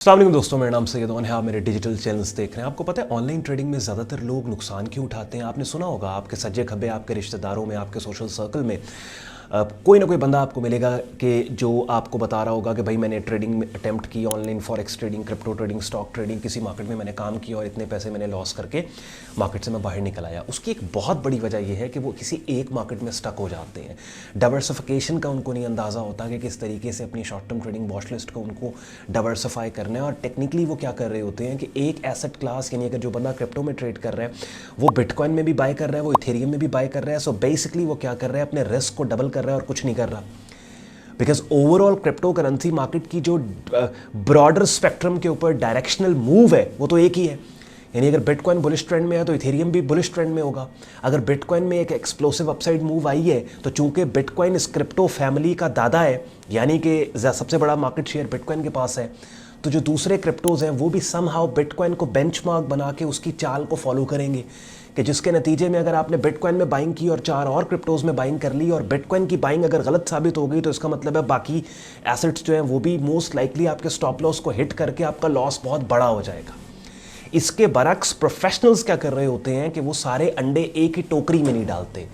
अस्सलाम वालेकुम दोस्तों, मेरा नाम सैयद ओन है। आप मेरे डिजिटल चैनल्स देख रहे हैं। आपको पता है ऑनलाइन ट्रेडिंग में ज़्यादातर लोग नुकसान क्यों उठाते हैं? आपने सुना होगा, आपके सज्जे खब्बे, आपके रिश्तेदारों में, आपके सोशल सर्कल में कोई ना कोई बंदा आपको मिलेगा कि जो आपको बता रहा होगा कि भाई मैंने ट्रेडिंग में अटेम्प्ट की, online forex trading, crypto trading, stock trading, किसी मार्केट में मैंने काम किया और इतने पैसे मैंने लॉस करके मार्केट से मैं बाहर निकल आया। उसकी एक बहुत बड़ी वजह यह है कि वो किसी एक मार्केट में स्टक हो जाते हैं। डाइवर्सिफिकेशन का उनको नहीं अंदाज़ा होता कि किस तरीके से अपनी short term trading watch list को उनको डाइवर्सिफाई करना है। और टेक्निकली वो क्या कर रहे होते हैं कि एक एसेट क्लास, यानी अगर जो बंदा क्रिप्टो में ट्रेड कर रहा है वो बिटकॉइन में भी बाय कर रहा है, वो इथेरियम में भी बाय कर रहा है। सो बेसिकली वो क्या कर रहा है, अपने रिस्क को डबल कर रहा है और कुछ नहीं कर रहा। Because overall crypto currency market की जो ब्रॉडर स्पेक्ट्रम के ऊपर डायरेक्शनल मूव है वो तो एक ही है। यानी अगर बिटकॉइन बुलिश ट्रेंड में है तो इथेरियम भी बुलिश ट्रेंड में होगा। अगर बिटकॉइन में एक एक्सप्लोसिव अपसाइड मूव आई है तो चूंकि बिटकॉइन इस क्रिप्टो फैमिली का दादा है, यानी कि सबसे बड़ा मार्केट शेयर बिटकॉइन के पास है, तो जो दूसरे क्रिप्टोज हैं वो भी समहाउ बिटकॉइन को बेंचमार्क बना के उसकी चाल को फॉलो करेंगे कि जिसके नतीजे में अगर आपने बिटकॉइन में बाइंग की और 4 और क्रिप्टोज में बाइंग कर ली और बिटकॉइन की बाइंग अगर गलत साबित हो गई तो इसका मतलब है बाकी एसेट्स जो हैं वो भी मोस्ट लाइकली आपके स्टॉप लॉस को हिट करके आपका लॉस बहुत बड़ा हो जाएगा। इसके बरक्स प्रोफेशनल्स क्या कर रहे होते हैं कि वो सारे अंडे एक ही टोकरी में नहीं डालते।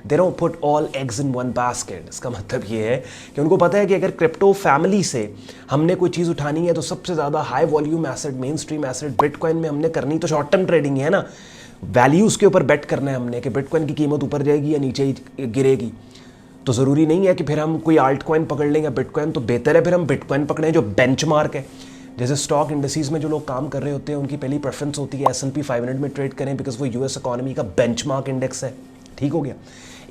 They don't put all eggs in one basket। इसका मतलब ये है कि उनको पता है कि अगर क्रिप्टो फैमिली से हमने कोई चीज़ उठानी है तो सबसे ज़्यादा high volume asset, main stream asset bitcoin में हमने करनी तो शॉर्ट टर्म ट्रेडिंग है ना, वैल्यूज़ के ऊपर बेट करना है हमने कि बिटकॉइन की कीमत ऊपर जाएगी या नीचे गिरेगी। तो ज़रूरी नहीं है कि फिर हम कोई आल्ट कॉइन पकड़ लें या बिटकॉइन, तो बेहतर है फिर हम बिटकॉइन पकड़ें जो बेंचमार्क है। जैसे स्टॉक इंडस्ट्रीज में जो लोग काम कर रहे होते हैं उनकी पहली प्रेफरेंस होती है S&P 500 में ट्रेड करें बिकॉज वो यूएस इकोनॉमी का बेंचमार्क इंडेक्स है। ठीक हो गया।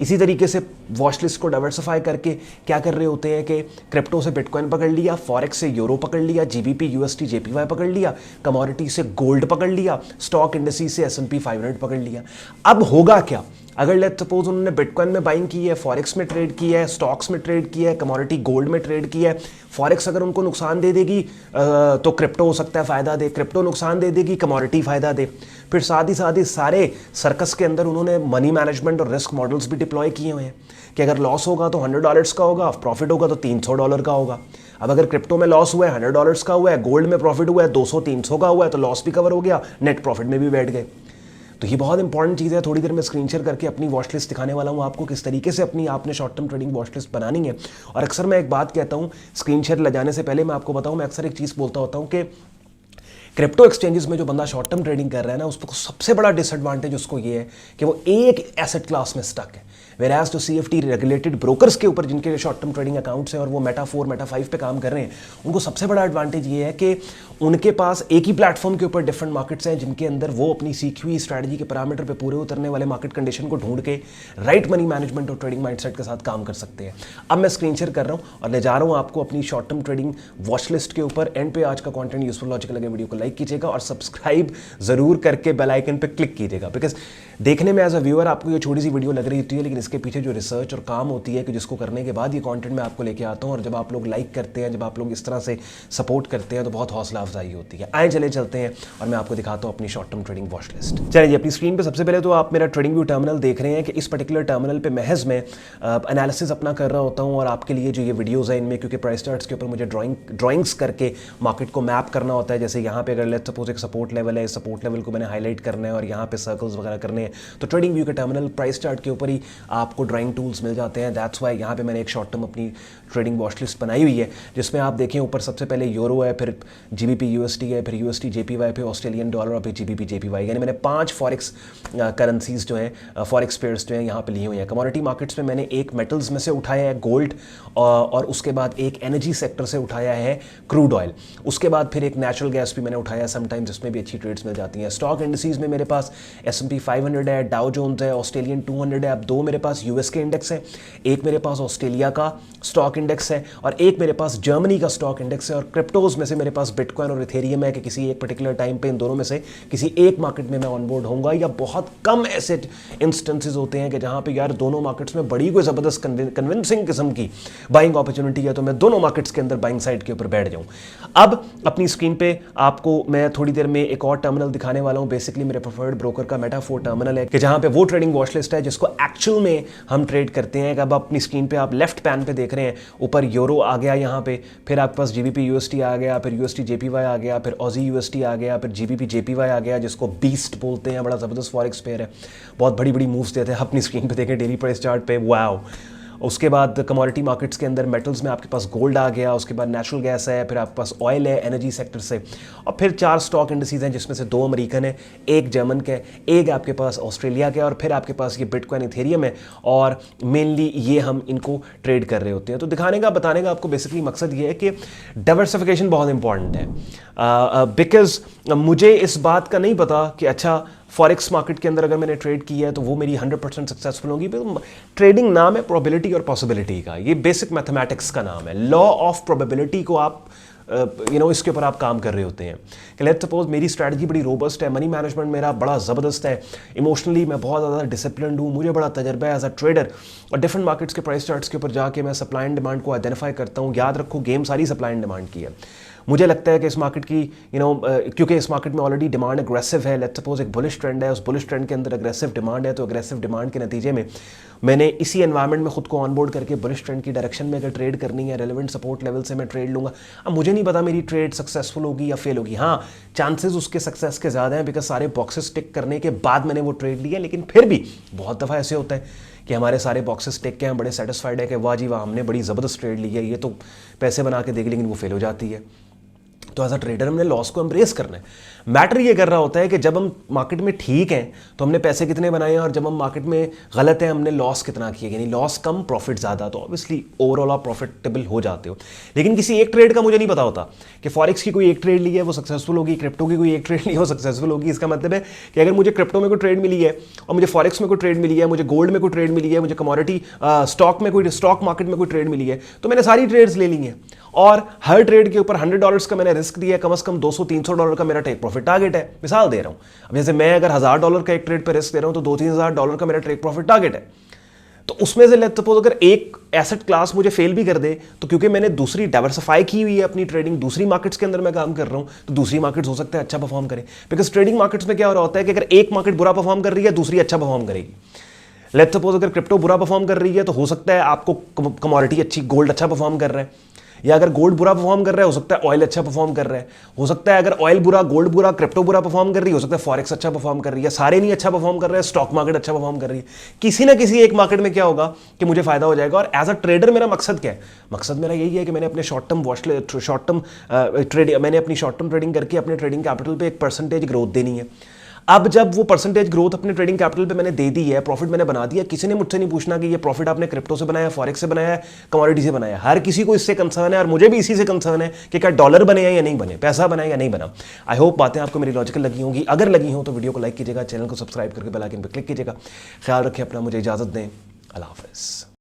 इसी तरीके से वॉच लिस्ट को डाइवर्सिफाई करके क्या कर रहे होते हैं कि क्रिप्टो से बिटकॉइन पकड़ लिया, फॉरेक्स से यूरो पकड़ लिया, GBP USD JPY पकड़ लिया, कमोडिटी से गोल्ड पकड़ लिया, स्टॉक इंडस्ट्री से S&P 500 पकड़ लिया। अब होगा क्या अगर लेट्स सपोज उन्होंने बिटकॉइन में बाइंग की है, फॉरेक्स में ट्रेड किया है, स्टॉक्स में ट्रेड किया है, कमोडिटी गोल्ड में ट्रेड किया है। फॉरेक्स अगर उनको नुकसान दे देगी तो क्रिप्टो हो सकता है फ़ायदा दे, क्रिप्टो नुकसान दे देगी, कमोडिटी फ़ायदा दे। फिर साथ ही सारे सर्कस के अंदर उन्होंने मनी मैनेजमेंट और रिस्क मॉडल्स भी डिप्लॉय किए हुए हैं कि अगर लॉस होगा तो $100 का होगा, प्रॉफिट होगा तो $300 का होगा। अब अगर क्रिप्टो में लॉस हुआ है $100 का हुआ है, गोल्ड में प्रॉफिट हुआ है 200-300 का हुआ है, तो लॉस भी कवर हो गया, नेट प्रॉफिट में भी बैठ गए। तो ये बहुत इंपॉर्टेंट चीज़ है। थोड़ी देर में स्क्रीन शेयर करके अपनी वॉच लिस्ट दिखाने वाला हूँ आपको किस तरीके से अपनी आपने short term trading watch list बनानी है। और अक्सर मैं एक बात कहता हूँ, स्क्रीन शेयर ले जाने से पहले मैं आपको बताऊँ, मैं अक्सर एक चीज़ बोलता होता हूँ कि क्रिप्टो एक्सचेंजेस में जो बंदा शॉर्ट टर्म ट्रेडिंग कर रहा है ना, उसको सबसे बड़ा डिसएडवांटेज उसको ये है कि वो एक एसेट क्लास में स्टक है। वेराज जो CFT रेगुलेटेड ब्रोकर्स के ऊपर जिनके शॉर्ट टर्म ट्रेडिंग अकाउंट्स हैं और वो मेटा 4 मेटा 5 पे काम कर रहे हैं, उनको सबसे बड़ा एडवांटेज ये है कि उनके पास एक ही प्लेटफॉर्म के ऊपर डिफरेंट मार्केट्स हैं जिनके अंदर वो अपनी सीखी हुई स्ट्रैटेजी के पैरामीटर पे पूरे उतरने वाले मार्केट कंडीशन को ढूंढ के राइट मनी मैनेजमेंट और ट्रेडिंग माइंडसेट के साथ काम कर सकते हैं। अब मैं स्क्रीन शेयर कर रहा हूँ और ले जा रहा हूँ आपको अपनी short term trading watch list के ऊपर। एंड पे आज का कंटेंट यूजफुल लॉजिकल लगे वीडियो को लाइक कीजिएगा और सब्सक्राइब जरूर करके बेल आइकन पे क्लिक कीजिएगा। बिकॉज देखने में एज अ व्यूअर आपको ये छोटी सी वीडियो लग रही होती है, लेकिन इसके पीछे जो रिसर्च और काम होती है कि जिसको करने के बाद ये कंटेंट मैं आपको लेके आता हूँ, और जब आप लोग लाइक करते हैं, जब आप लोग इस तरह से सपोर्ट करते हैं तो बहुत हौसला अफजाई होती है। आए चले चलते हैं और मैं आपको दिखाता हूँ अपनी short term trading watch list. चलिए अपनी स्क्रीन पे सबसे पहले तो आप मेरा ट्रेडिंग व्यू टर्मिनल देख रहे हैं कि इस पर्टिकुलर टर्मिनल पे महज मैं एनालिसिस अपना कर रहा होता हूँ और आपके लिए जो ये वीडियोज़ हैं इनमें, क्योंकि प्राइस चार्ट्स के ऊपर मुझे ड्राइंग्स करके मार्केट को मैप करना होता है। जैसे यहाँ पे अगर लेट्स सपोज एक सपोर्ट लेवल है, इस सपोर्ट लेवल को मैंने हाईलाइट करना है और यहाँ पे सर्कल्स वगैरह करने हैं, तो ट्रेडिंग व्यू के टर्मिनल प्राइस चार्ट के ऊपर ही आपको ड्राइंग टूल्स मिल जाते हैं। दैट्स वाई यहाँ पे मैंने एक शॉर्ट टर्म अपनी ट्रेडिंग वॉच लिस्ट बनाई हुई है जिसमें आप देखें ऊपर सबसे पहले यूरो है, फिर GBP USD है, फिर USD JPY, फिर ऑस्ट्रेलियन डॉलर और फिर GBP JPY। यानी मैंने 5 फॉरेक्स करेंसीज जो हैं, फॉरेक्स पेयर्स जो हैं यहाँ पे लिए हुए हैं। कमोडिटी मार्केट्स में मैंने एक मेटल्स में से उठाया है गोल्ड, और उसके बाद एक एनर्जी सेक्टर से उठाया है क्रूड ऑयल, उसके बाद फिर एक नेचुरल गैस भी मैंने उठाया है समटाइम्स, जिसमें भी अच्छी ट्रेड्स मिल जाती हैं। स्टॉक इंडस्ट्रीज में मेरे पास S&P 500 है, डाउ जोन्स है, ऑस्ट्रेलियन 200 है। अब 2 मेरे पास US के इंडेक्स है, एक मेरे पास ऑस्ट्रेलिया का स्टॉक इंडेक्स है और एक मेरे पास जर्मनी का स्टॉक इंडेक्स है। और क्रिप्टोज में से मेरे पास बिटकॉइन और इथेरियम है कि किसी एक पर्टिकुलर टाइम पे इन दोनों में से किसी एक मार्केट में मैं ऑनबोर्ड होऊंगा, या बहुत कम ऐसे इंस्टेंसेस होते हैं कि जहां पे यार दोनों मार्केट्स में बड़ी कोई ज़बरदस्त कन्विंसिंग किस्म की बाइंग अपॉर्चुनिटी है तो मैं दोनों मार्केट्स के अंदर बाइंग साइड के ऊपर बैठ जाऊं। अब अपनी स्क्रीन पे आपको मैं थोड़ी देर में एक और टर्मिनल दिखाने वाला हूं, बेसिकली मेरे प्रेफर्ड ब्रोकर का मेटा 4 टर्मिनल टर्मिनल है कि जहां पे वो ट्रेडिंग वॉच लिस्ट है जिसको एक्चुअल में हम ट्रेड करते हैं। अब अपनी स्क्रीन पे आप लेफ्ट पैन पे देख रहे हैं, ऊपर यूरो आ गया यहाँ पे, फिर आपके पास जीबीपी यूएसटी आ गया, फिर यूएसटी जेपीवाई आ गया, फिर ऑजी यूएसटी आ गया, फिर जीबीपी जेपीवाई आ गया जिसको बीस्ट बोलते हैं। बड़ा ज़बरदस्त फॉरेक्स पेयर है, बहुत बड़ी बड़ी मूव्स देते हैं। अपनी स्क्रीन पे देखें डेली प्राइस चार्ट पे, वाओ। उसके बाद कमोडिटी मार्केट्स के अंदर मेटल्स में आपके पास गोल्ड आ गया, उसके बाद नेचुरल गैस है, फिर आपके पास ऑयल है एनर्जी सेक्टर से, और फिर 4 स्टॉक इंडिसेस हैं जिसमें से 2 अमेरिकन है, एक जर्मन के, एक आपके पास ऑस्ट्रेलिया के, और फिर आपके पास ये बिटकॉइन इथेरियम है। और मेनली ये हम इनको ट्रेड कर रहे होते हैं। तो दिखाने का बताने का आपको बेसिकली मकसद ये है कि डाइवर्सिफिकेशन बहुत इंपॉर्टेंट है। बिकॉज मुझे इस बात का नहीं पता कि अच्छा फॉरेक्स मार्केट के अंदर अगर मैंने ट्रेड किया है तो वो मेरी 100% सक्सेसफुल होगी। ट्रेडिंग नाम है प्रोबेबिलिटी और पॉसिबिलिटी का, ये बेसिक मैथमेटिक्स का नाम है। लॉ ऑफ प्रोबेबिलिटी को आप इसके ऊपर आप काम कर रहे होते हैं कि लेट्स सपोज मेरी स्ट्रैटेजी बड़ी रोबस्ट है, मनी मैनेजमेंट मेरा बड़ा ज़बरदस्त है, इमोशनली मैं बहुत ज़्यादा डिसिप्लिन्ड हूँ, मुझे बड़ा तजर्बा है एज अ ट्रेडर, और डिफरेंट मार्केट्स के प्राइस चार्ट्स के ऊपर जाके मैं सप्लाई एंड डिमांड को आइडेंटिफाई करता हूँ। याद रखो गेम सारी सप्लाई एंड डिमांड की है। मुझे लगता है कि इस मार्केट की क्योंकि इस मार्केट में ऑलरेडी डिमांड एग्रेसिव है, लेट्स सपोज एक बुलिश ट्रेंड है, उस बुलिश ट्रेंड के अंदर एग्रेसिव डिमांड है, तो एग्रेसिव डिमांड के नतीजे में मैंने इसी एनवायरनमेंट में खुद को ऑनबोर्ड करके बुलिश ट्रेंड की डायरेक्शन में अगर ट्रेड करनी है, रेलेवेंट सपोर्ट लेवल से मैं ट्रेड लूँगा। अब मुझे नहीं पता मेरी ट्रेड सक्सेसफुल होगी या फेल होगी। हाँ, चांसेस उसके सक्सेस के ज़्यादा हैं बिकॉज सारे बॉक्सेस टिक करने के बाद मैंने वो ट्रेड लिया, लेकिन फिर भी बहुत दफ़ा ऐसे होता है कि हमारे सारे बॉक्सेस टिक के हम बड़े सेटिस्फाइड है कि वाह जी वाह हमने बड़ी ज़बरदस्त ट्रेड ली है, ये तो पैसे बना के देख, लेकिन वो फेल हो जाती है। तो एज अ ट्रेडर हमने लॉस को एम्ब्रेस करना है। मैटर ये कर रहा होता है कि जब हम मार्केट में ठीक हैं तो हमने पैसे कितने बनाए हैं, और जब हम मार्केट में गलत है हमने लॉस कितना किया, यानी लॉस कम प्रॉफिट ज़्यादा, तो ऑब्वियसली ओवरऑल आप प्रॉफिटेबल हो जाते हो। लेकिन किसी एक ट्रेड का मुझे नहीं पता होता कि फॉरेक्स की कोई एक ट्रेड ली है वो सक्सेसफुल होगी, क्रिप्टो की कोई एक ट्रेड ली है वो सक्सेसफुल होगी। इसका मतलब है कि अगर मुझे क्रिप्टो में कोई ट्रेड मिली है, और मुझे फॉरेक्स में कोई ट्रेड मिली है, मुझे गोल्ड में कोई ट्रेड मिली है, मुझे कमोडिटी स्टॉक में कोई स्टॉक मार्केट में कोई ट्रेड मिली है, तो मैंने सारी ट्रेड्स ले ली हैं, और हर ट्रेड के ऊपर $100 का मैंने रिस्क दिया है, कम से कम $200-300 का मेरा टेक प्रॉफिट टारगेट है। मिसाल दे रहा हूं, अब जैसे मैं अगर $1000 का एक ट्रेड पे रिस्क दे रहा हूं तो $2-3 का मेरा टेक प्रॉफिट टारगेट है। तो उसमें से लेट्स सपोज अगर एक एसेट क्लास मुझे फेल भी कर दे, तो क्योंकि मैंने दूसरी डाइवर्सिफाई की हुई है अपनी ट्रेडिंग, दूसरी मार्केट्स के अंदर मैं काम कर रहा हूं, तो दूसरी मार्केट्स हो सकता है अच्छा परफॉर्म करे। बिकॉज ट्रेडिंग मार्केट्स में क्या हो रहा होता है कि अगर एक मार्केट बुरा परफॉर्म कर रही है, दूसरी अच्छा परफॉर्म करेगी। लेट्स सपोज अगर क्रिप्टो बुरा परफॉर्म कर रही है तो हो सकता है आपको कमोडिटी अच्छी, गोल्ड अच्छा परफॉर्म कर रहा है, या अगर गोल्ड बुरा परफॉर्म कर रहा है हो सकता है ऑयल अच्छा परफॉर्म कर रहा है, हो सकता है अगर ऑयल बुरा, गोल्ड बुरा, क्रिप्टो बुरा परफॉर्म कर रही है, हो सकता है फॉरेक्स अच्छा परफॉर्म कर रही है, सारे नहीं अच्छा परफॉर्म कर रहे हैं, स्टॉक मार्केट अच्छा परफॉर्म कर रही है। किसी ना किसी एक मार्केट में क्या होगा कि मुझे फायदा हो जाएगा। और एज अ ट्रेडर मेरा मकसद क्या है? मकसद मेरा यही है कि मैंने अपने शॉर्ट टर्म मैंने अपनी शॉर्ट टर्म ट्रेडिंग करके अपने ट्रेडिंग कैपिटल पे एक परसेंटेज ग्रोथ देनी है। अब जब वो परसेंटेज ग्रोथ अपने ट्रेडिंग कैपिटल पे मैंने दे दी है, प्रॉफिट मैंने बना दिया, किसी ने मुझसे नहीं पूछना कि ये प्रॉफिट आपने क्रिप्टो से बनाया, फॉरेक्स से बनाया है, कमोडिटी से बनाया है। हर किसी को इससे कंसर्न है, और मुझे भी इसी से कंसर्न है कि क्या डॉलर बने या नहीं बने, पैसा बना या नहीं बना। आई होप बातें आपको मेरी लॉजिकल लगी होंगी। अगर लगी हो तो वीडियो को लाइक कीजिएगा, चैनल को सब्सक्राइब करके बेल आइकन पर क्लिक कीजिएगा। ख्याल रखें अपना, मुझे इजाज़त दें। अल्लाह हाफ़िज़।